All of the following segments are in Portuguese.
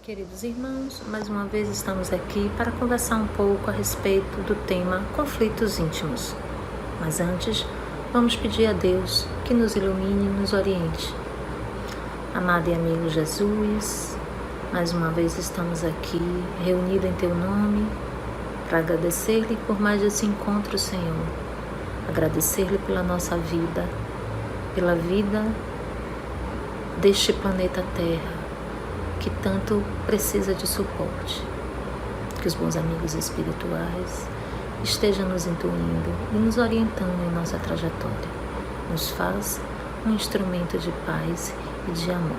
Queridos irmãos, mais uma vez estamos aqui para conversar um pouco a respeito do tema conflitos íntimos. Mas antes, vamos pedir a Deus que nos ilumine e nos oriente. Amado e amigo Jesus, mais uma vez estamos aqui reunidos em Teu nome para agradecer-lhe por mais esse encontro, Senhor. Agradecer-lhe pela nossa vida, pela vida deste planeta Terra, que tanto precisa de suporte. Que os bons amigos espirituais estejam nos intuindo e nos orientando em nossa trajetória. Nos faz um instrumento de paz e de amor.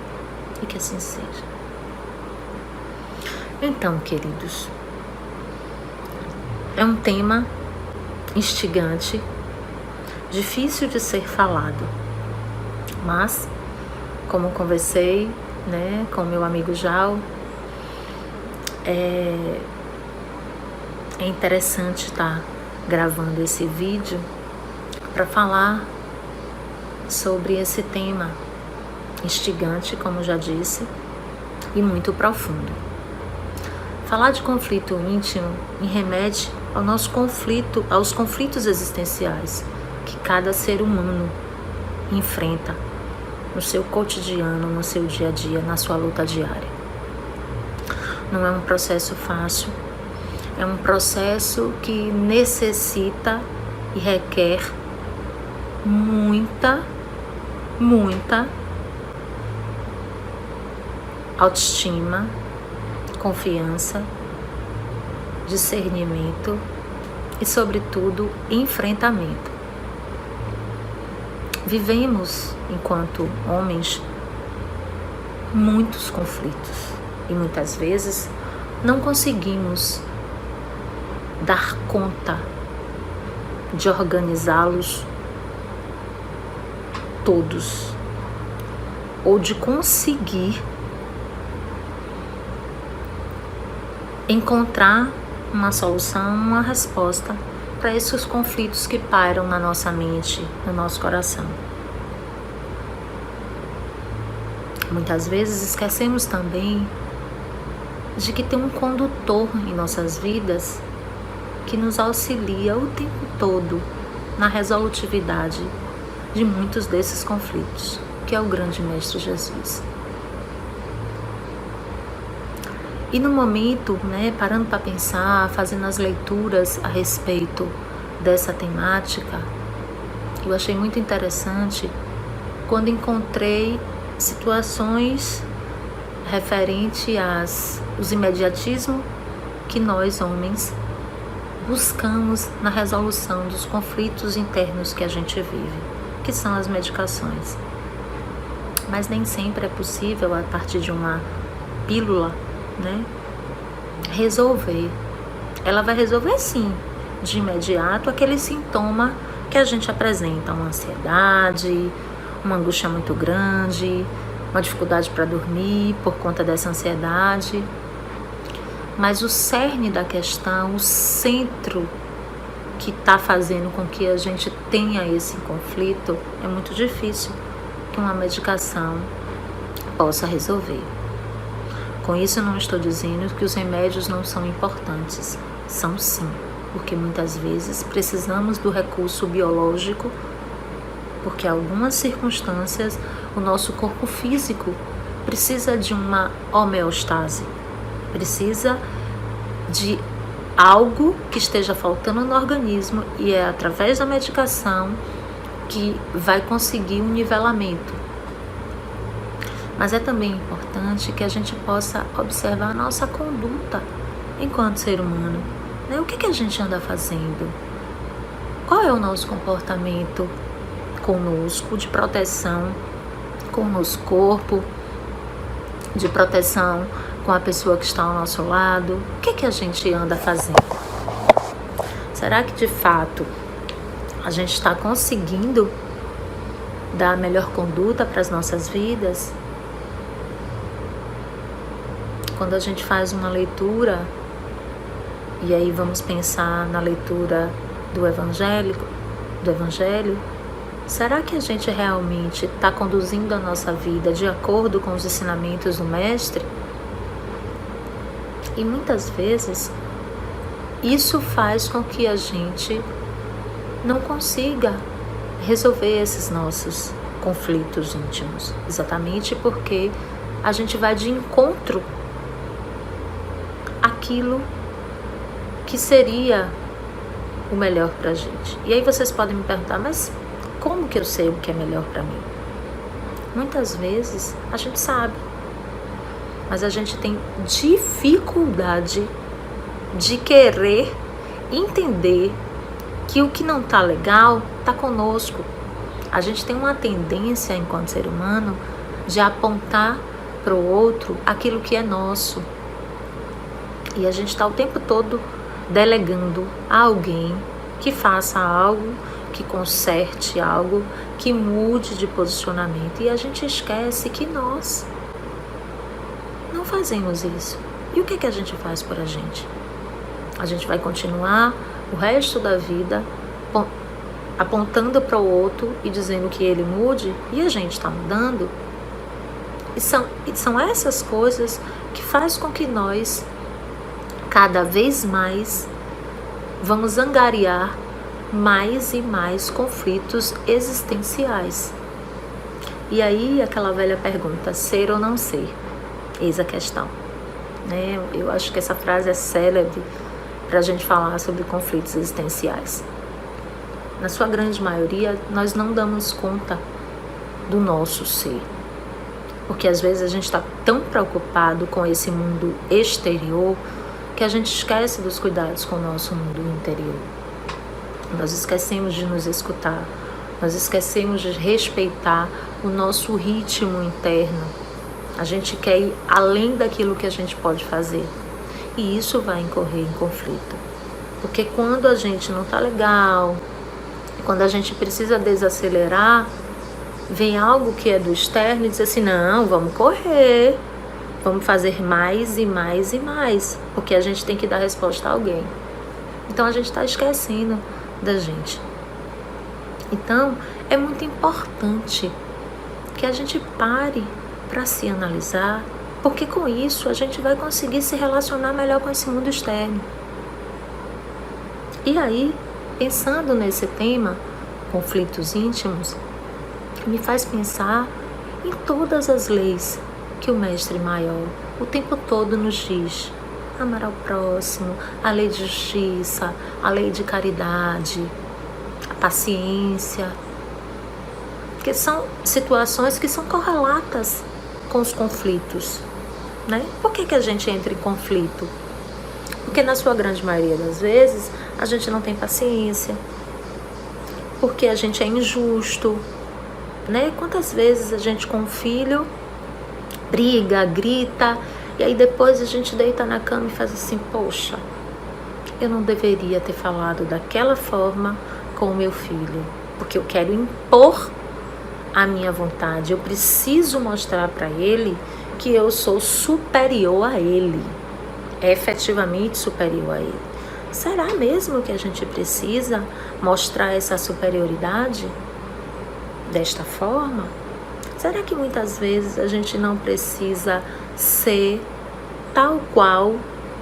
E que assim seja. Então, queridos, é um tema instigante, difícil de ser falado, mas, como conversei com meu amigo Jal, é interessante estar gravando esse vídeo para falar sobre esse tema instigante, como já disse, e muito profundo. Falar de conflito íntimo me remete ao nosso conflito, aos conflitos existenciais que cada ser humano enfrenta no seu cotidiano, no seu dia a dia, na sua luta diária. Não é um processo fácil, é um processo que necessita e requer muita autoestima, confiança, discernimento e, sobretudo, enfrentamento. Vivemos, enquanto homens, muitos conflitos e muitas vezes não conseguimos dar conta de organizá-los todos ou de conseguir encontrar uma solução, uma resposta para esses conflitos que pairam na nossa mente, no nosso coração. Muitas vezes esquecemos também de que tem um condutor em nossas vidas que nos auxilia o tempo todo na resolutividade de muitos desses conflitos, que é o grande Mestre Jesus. E no momento, parando para pensar, fazendo as leituras a respeito dessa temática, eu achei muito interessante quando encontrei situações referente aos imediatismo que nós, homens, buscamos na resolução dos conflitos internos que a gente vive, que são as medicações. Mas nem sempre é possível, a partir de uma pílula, resolver. Ela vai resolver sim, de imediato, aquele sintoma que a gente apresenta, uma ansiedade, uma angústia muito grande, uma dificuldade para dormir por conta dessa ansiedade. Mas o cerne da questão, o centro que está fazendo com que a gente tenha esse conflito, é muito difícil que uma medicação possa resolver. Com isso, eu não estou dizendo que os remédios não são importantes. São sim, porque muitas vezes precisamos do recurso biológico, porque em algumas circunstâncias o nosso corpo físico precisa de uma homeostase, precisa de algo que esteja faltando no organismo, e é através da medicação que vai conseguir um nivelamento. Mas é também importante que a gente possa observar a nossa conduta enquanto ser humano. O que a gente anda fazendo? Qual é o nosso comportamento conosco, de proteção com o nosso corpo, de proteção com a pessoa que está ao nosso lado? O que a gente anda fazendo? Será que de fato a gente está conseguindo dar a melhor conduta para as nossas vidas? Quando a gente faz uma leitura, e aí vamos pensar na leitura do Evangelho, será que a gente realmente está conduzindo a nossa vida de acordo com os ensinamentos do Mestre? E muitas vezes isso faz com que a gente não consiga resolver esses nossos conflitos íntimos, exatamente porque a gente vai de encontro àquilo que seria o melhor pra gente. E aí vocês podem me perguntar, mas como que eu sei o que é melhor pra mim? Muitas vezes a gente sabe, mas a gente tem dificuldade de querer entender que o que não tá legal tá conosco. A gente tem uma tendência, enquanto ser humano, de apontar para o outro aquilo que é nosso. E a gente está o tempo todo delegando a alguém que faça algo, que conserte algo, que mude de posicionamento. E a gente esquece que nós não fazemos isso. E o que a gente faz por a gente? A gente vai continuar o resto da vida apontando para o outro e dizendo que ele mude, e a gente está mudando. E são essas coisas que faz com que nós cada vez mais vamos angariar mais e mais conflitos existenciais. E aí aquela velha pergunta, ser ou não ser? Eis a questão, né? Eu acho que essa frase é célebre para a gente falar sobre conflitos existenciais. Na sua grande maioria, nós não damos conta do nosso ser. Porque às vezes a gente está tão preocupado com esse mundo exterior que a gente esquece dos cuidados com o nosso mundo interior. Nós esquecemos de nos escutar, nós esquecemos de respeitar o nosso ritmo interno. A gente quer ir além daquilo que a gente pode fazer. E isso vai incorrer em conflito. Porque quando a gente não está legal, quando a gente precisa desacelerar, vem algo que é do externo e diz assim, não, vamos correr, vamos fazer mais e mais e mais, porque a gente tem que dar resposta a alguém. Então a gente está esquecendo da gente. Então é muito importante que a gente pare para se analisar, porque com isso a gente vai conseguir se relacionar melhor com esse mundo externo. E aí, pensando nesse tema, conflitos íntimos, me faz pensar em todas as leis que o Mestre Maior o tempo todo nos diz. Amar ao próximo, a lei de justiça, a lei de caridade, a paciência, que são situações que são correlatas com os conflitos, né? Por que a gente entra em conflito? Porque na sua grande maioria das vezes a gente não tem paciência, porque a gente é injusto, né? Quantas vezes a gente com o filho briga, grita, e aí depois a gente deita na cama e faz assim, poxa, eu não deveria ter falado daquela forma com o meu filho, porque eu quero impor a minha vontade, eu preciso mostrar para ele que eu sou superior a ele, efetivamente superior a ele. Será mesmo que a gente precisa mostrar essa superioridade desta forma? Será que muitas vezes a gente não precisa ser tal qual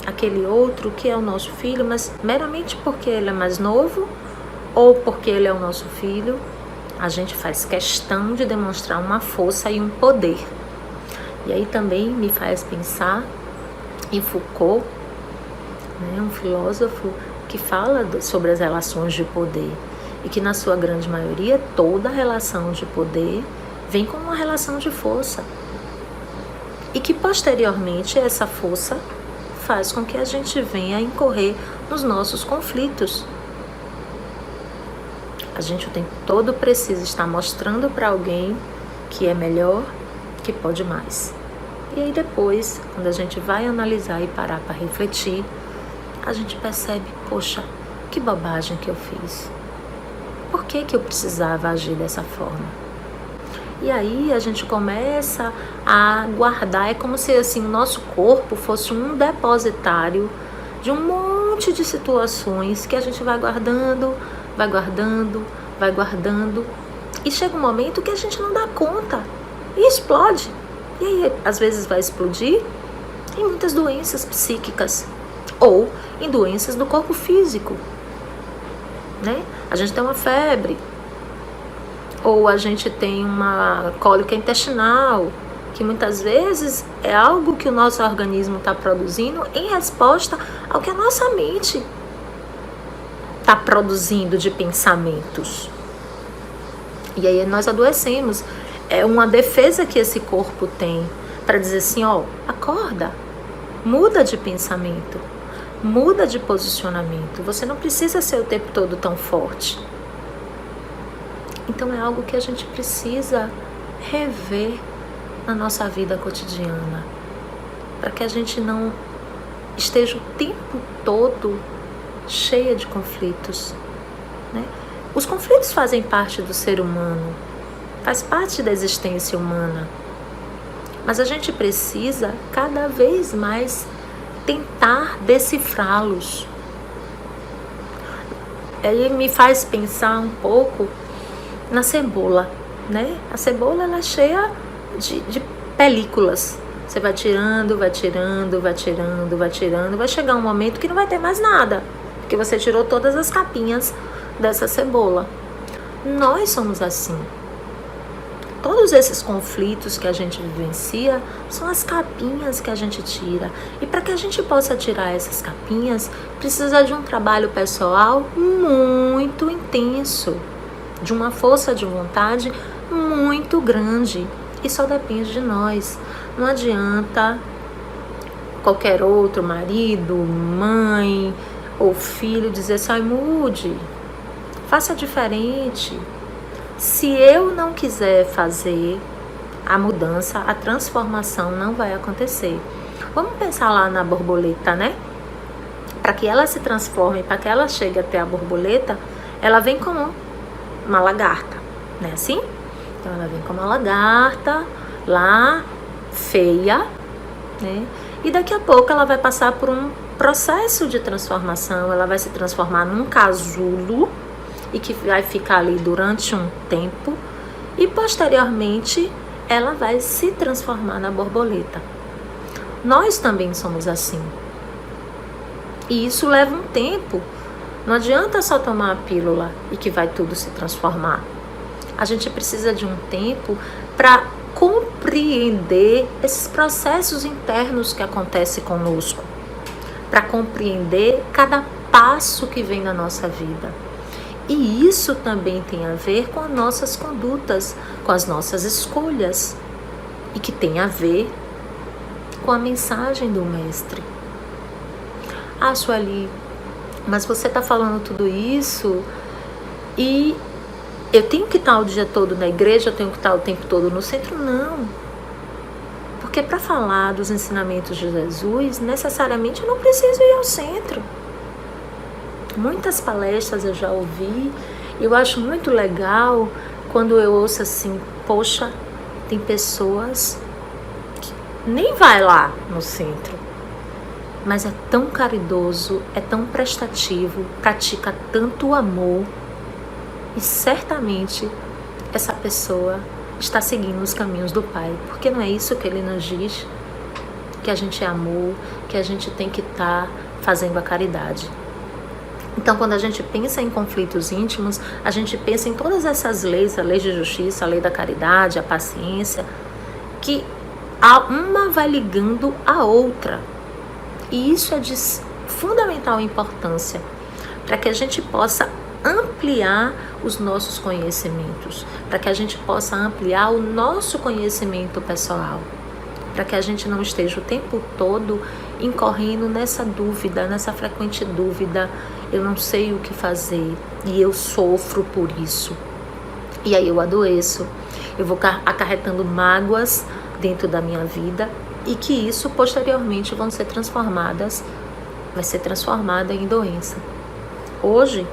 aquele outro que é o nosso filho, mas meramente porque ele é mais novo ou porque ele é o nosso filho, a gente faz questão de demonstrar uma força e um poder. E aí também me faz pensar em Foucault, né, um filósofo que fala sobre as relações de poder e que na sua grande maioria toda relação de poder vem com uma relação de força e que posteriormente essa força faz com que a gente venha a incorrer nos nossos conflitos. A gente o tempo todo precisa estar mostrando para alguém que é melhor, que pode mais. E aí depois, quando a gente vai analisar e parar para refletir, a gente percebe, poxa, que bobagem que eu fiz. Por que eu precisava agir dessa forma? E aí a gente começa a guardar, é como se assim, o nosso corpo fosse um depositário de um monte de situações que a gente vai guardando, vai guardando, vai guardando, e chega um momento que a gente não dá conta e explode. E aí às vezes vai explodir em muitas doenças psíquicas ou em doenças do corpo físico, né? A gente tem uma febre, ou a gente tem uma cólica intestinal, que muitas vezes é algo que o nosso organismo está produzindo em resposta ao que a nossa mente está produzindo de pensamentos. E aí nós adoecemos. É uma defesa que esse corpo tem para dizer assim, ó, acorda, muda de pensamento, muda de posicionamento. Você não precisa ser o tempo todo tão forte. Então é algo que a gente precisa rever na nossa vida cotidiana, para que a gente não esteja o tempo todo cheia de conflitos, né? Os conflitos fazem parte do ser humano, faz parte da existência humana, mas a gente precisa cada vez mais tentar decifrá-los. Ele me faz pensar um pouco na cebola, né? A cebola, ela é cheia de películas. Você vai tirando, vai tirando, vai tirando, vai tirando, vai chegar um momento que não vai ter mais nada, porque você tirou todas as capinhas dessa cebola. Nós somos assim. Todos esses conflitos que a gente vivencia são as capinhas que a gente tira. E para que a gente possa tirar essas capinhas, precisa de um trabalho pessoal muito intenso, de uma força de vontade muito grande. E só depende de nós. Não adianta qualquer outro, marido, mãe ou filho, dizer assim, ai, mude, faça diferente. Se eu não quiser fazer a mudança, a transformação não vai acontecer. Vamos pensar lá na borboleta, né? Para que ela se transforme, para que ela chegue até a borboleta, ela vem como uma lagarta, não é assim? Então ela vem como uma lagarta, lá, feia, né? E daqui a pouco ela vai passar por um processo de transformação, ela vai se transformar num casulo, e que vai ficar ali durante um tempo, e posteriormente ela vai se transformar na borboleta. Nós também somos assim. E isso leva um tempo. Não adianta só tomar a pílula e que vai tudo se transformar. A gente precisa de um tempo para compreender esses processos internos que acontecem conosco, para compreender cada passo que vem na nossa vida. E isso também tem a ver com as nossas condutas, com as nossas escolhas, e que tem a ver com a mensagem do Mestre. Ah, Sueli, mas você está falando tudo isso e eu tenho que estar o dia todo na igreja, eu tenho que estar o tempo todo no centro? Não. Porque para falar dos ensinamentos de Jesus, necessariamente eu não preciso ir ao centro. Muitas palestras eu já ouvi, e eu acho muito legal quando eu ouço assim, poxa, tem pessoas que nem vai lá no centro, mas é tão caridoso, é tão prestativo, pratica tanto amor, e certamente essa pessoa está seguindo os caminhos do Pai, porque não é isso que ele nos diz, que a gente é amor, que a gente tem que estar fazendo a caridade. Então, quando a gente pensa em conflitos íntimos, a gente pensa em todas essas leis, a lei de justiça, a lei da caridade, a paciência, que uma vai ligando a outra. E isso é de fundamental importância para que a gente possa ampliar os nossos conhecimentos, para que a gente possa ampliar o nosso conhecimento pessoal, para que a gente não esteja o tempo todo incorrendo nessa dúvida, nessa frequente dúvida, eu não sei o que fazer e eu sofro por isso. E aí eu adoeço, eu vou acarretando mágoas dentro da minha vida e que isso posteriormente vai ser transformada em doença. Hoje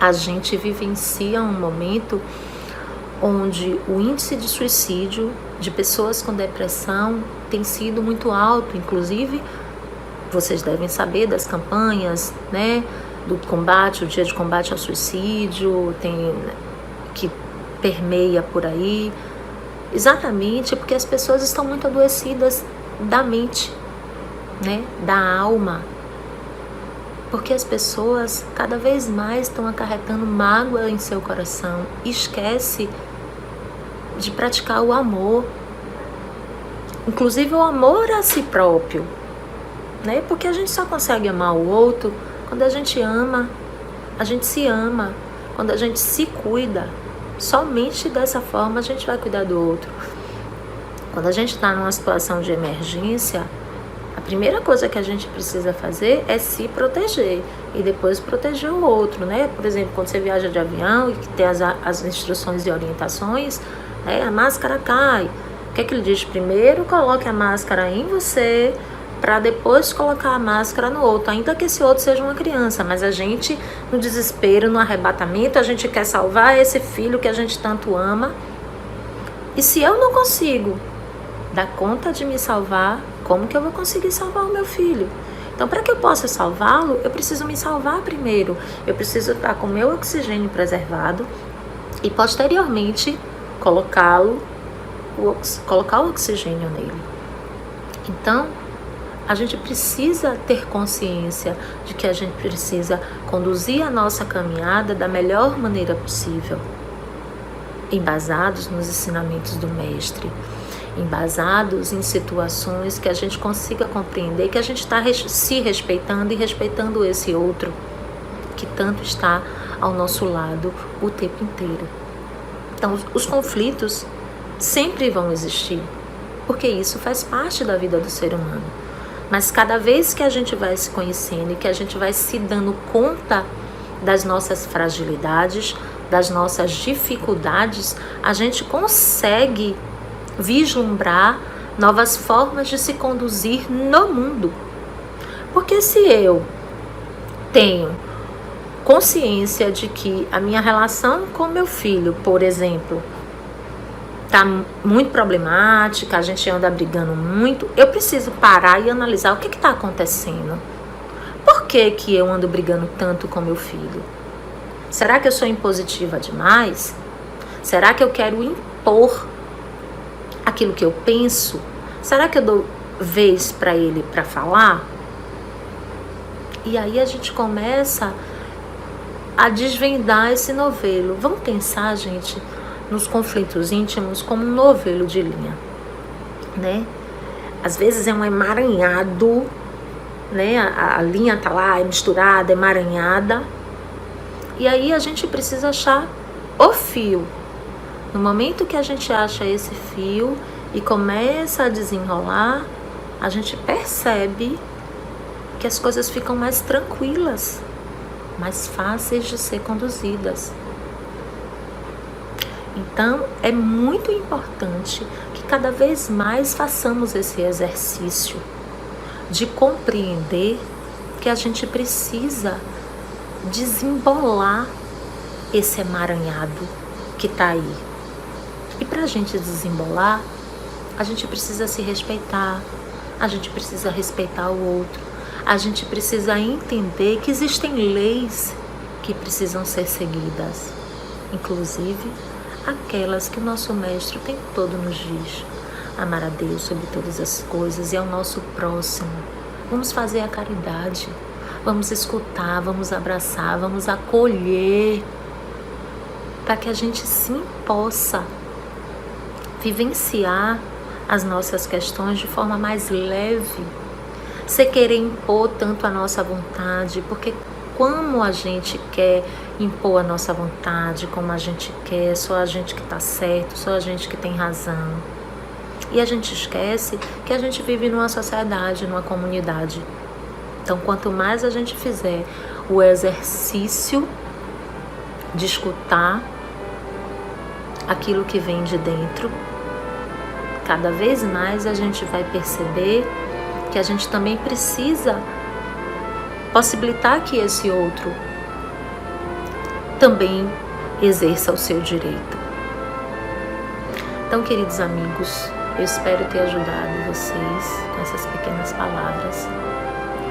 a gente vivencia um momento onde o índice de suicídio de pessoas com depressão tem sido muito alto. Inclusive, vocês devem saber das campanhas, né, do combate, o dia de combate ao suicídio, que permeia por aí, exatamente porque as pessoas estão muito adoecidas da mente. né, da alma. Porque as pessoas cada vez mais estão acarretando mágoa em seu coração e esquece de praticar o amor. Inclusive o amor a si próprio, né? Porque a gente só consegue amar o outro quando a gente ama, a gente se ama, quando a gente se cuida. Somente dessa forma a gente vai cuidar do outro. Quando a gente está numa situação de emergência, a primeira coisa que a gente precisa fazer é se proteger e depois proteger o outro, né? Por exemplo, quando você viaja de avião e que tem as instruções e orientações, né? A máscara cai. O que é que ele diz? Primeiro coloque a máscara em você para depois colocar a máscara no outro, ainda que esse outro seja uma criança. Mas a gente, no desespero, no arrebatamento, a gente quer salvar esse filho que a gente tanto ama. E se eu não consigo dar conta de me salvar, como que eu vou conseguir salvar o meu filho? Então, para que eu possa salvá-lo, eu preciso me salvar primeiro. Eu preciso estar com o meu oxigênio preservado e, posteriormente, colocar o oxigênio nele. Então, a gente precisa ter consciência de que a gente precisa conduzir a nossa caminhada da melhor maneira possível, embasados nos ensinamentos do Mestre, embasados em situações que a gente consiga compreender que a gente está se respeitando e respeitando esse outro que tanto está ao nosso lado o tempo inteiro. Então, os conflitos sempre vão existir, porque isso faz parte da vida do ser humano. Mas cada vez que a gente vai se conhecendo e que a gente vai se dando conta das nossas fragilidades, das nossas dificuldades, a gente consegue vislumbrar novas formas de se conduzir no mundo. Porque se eu tenho consciência de que a minha relação com meu filho, por exemplo, está muito problemática, a gente anda brigando muito, eu preciso parar e analisar o que está acontecendo. Por que eu ando brigando tanto com meu filho? Será que eu sou impositiva demais? Será que eu quero impor aquilo que eu penso? Será que eu dou vez para ele para falar? E aí a gente começa a desvendar esse novelo. Vamos pensar, gente, nos conflitos íntimos como um novelo de linha, né? Às vezes é um emaranhado, né? A linha tá lá, é misturada, é emaranhada. E aí a gente precisa achar o fio. No momento que a gente acha esse fio e começa a desenrolar, a gente percebe que as coisas ficam mais tranquilas, mais fáceis de ser conduzidas. Então, é muito importante que cada vez mais façamos esse exercício de compreender que a gente precisa desembolar esse emaranhado que está aí. E para a gente desembolar, a gente precisa se respeitar, a gente precisa respeitar o outro, a gente precisa entender que existem leis que precisam ser seguidas, inclusive aquelas que o nosso Mestre o tempo todo nos diz: amar a Deus sobre todas as coisas e ao nosso próximo. Vamos fazer a caridade, vamos escutar, vamos abraçar, vamos acolher, para que a gente sim possa vivenciar as nossas questões de forma mais leve, sem querer impor tanto a nossa vontade, porque como a gente quer impor a nossa vontade, como a gente quer, só a gente que está certo, só a gente que tem razão. E a gente esquece que a gente vive numa sociedade, numa comunidade. Então, quanto mais a gente fizer o exercício de escutar aquilo que vem de dentro, cada vez mais a gente vai perceber que a gente também precisa possibilitar que esse outro também exerça o seu direito. Então, queridos amigos, eu espero ter ajudado vocês com essas pequenas palavras,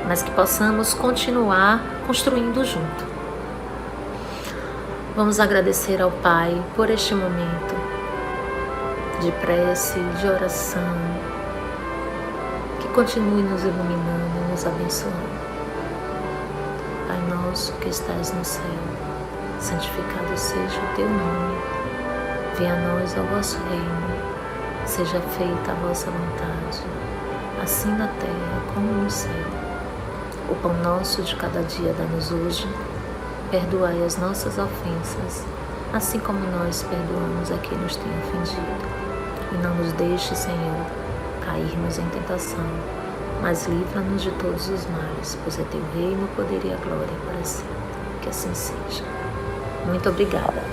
mas que possamos continuar construindo junto. Vamos agradecer ao Pai por este momento de prece, de oração, que continue nos iluminando e nos abençoando. Pai nosso que estás no céu, santificado seja o teu nome. Venha a nós o vosso reino. Seja feita a vossa vontade, assim na terra como no céu. O pão nosso de cada dia dá-nos hoje. Perdoai as nossas ofensas, assim como nós perdoamos a quem nos tem ofendido. E não nos deixe, Senhor, cairmos em tentação, mas livra-nos de todos os males, pois é teu reino, o poder e a glória para sempre. Que assim seja. Muito obrigada.